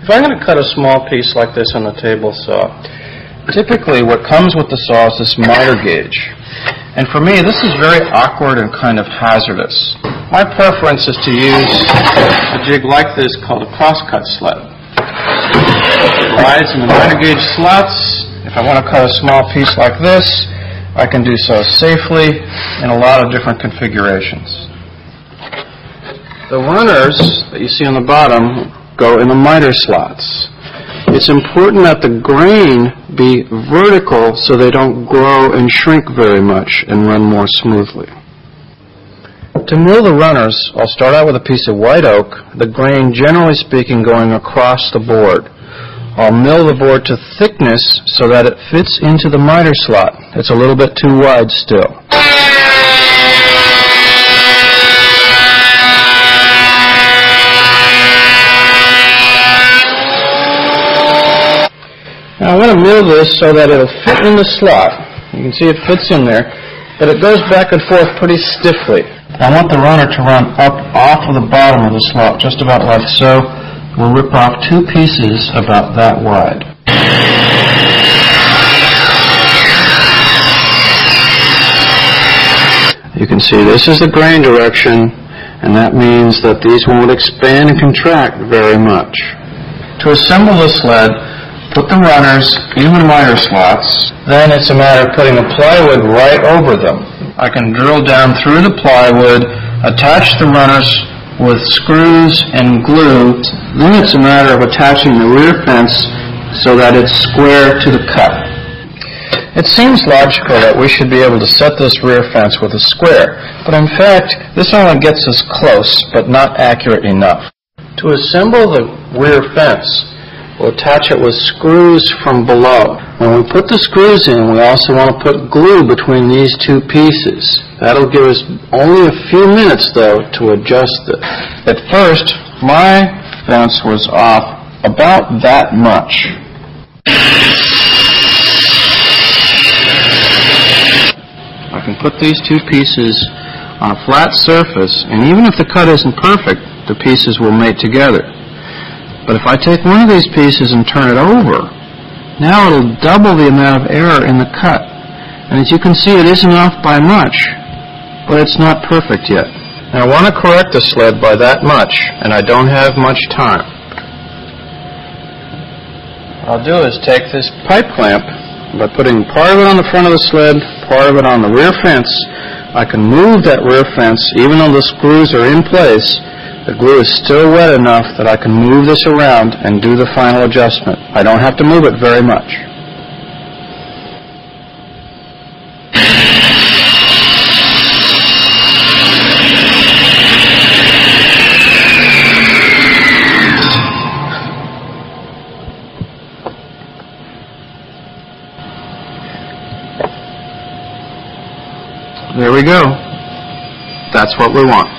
If I'm going to cut a small piece like this on the table saw, typically what comes with the saw is this miter gauge. And for me, this is very awkward and kind of hazardous. My preference is to use a jig like this called a crosscut sled. It lies in the miter gauge slots. If I want to cut a small piece like this, I can do so safely in a lot of different configurations. The runners that you see on the bottom go in the miter slots. It's important that the grain be vertical so they don't grow and shrink very much and run more smoothly. To mill the runners, I'll start out with a piece of white oak, the grain generally speaking going across the board. I'll mill the board to thickness so that it fits into the miter slot. It's a little bit too wide still. Now I want to mill this so that it'll fit in the slot. You can see it fits in there, but it goes back and forth pretty stiffly. I want the runner to run up off of the bottom of the slot, just about like so. We'll rip off two pieces about that wide. You can see this is the grain direction, and that means that these won't expand and contract very much. To assemble the sled, put the runners in the miter slots. Then it's a matter of putting the plywood right over them. I can drill down through the plywood, attach the runners with screws and glue. Then it's a matter of attaching the rear fence so that it's square to the cut. It seems logical that we should be able to set this rear fence with a square, but in fact, this only gets us close, but not accurate enough. To assemble the rear fence, we'll attach it with screws from below. When we put the screws in, we also want to put glue between these two pieces. That'll give us only a few minutes, though, to adjust this. At first, my fence was off about that much. I can put these two pieces on a flat surface, and even if the cut isn't perfect, the pieces will mate together. But if I take one of these pieces and turn it over, now it'll double the amount of error in the cut. And as you can see, it isn't off by much, but it's not perfect yet. Now I want to correct the sled by that much, and I don't have much time. What I'll do is take this pipe clamp, by putting part of it on the front of the sled, part of it on the rear fence. I can move that rear fence even though the screws are in place. The glue is still wet enough that I can move this around and do the final adjustment. I don't have to move it very much. There we go. That's what we want.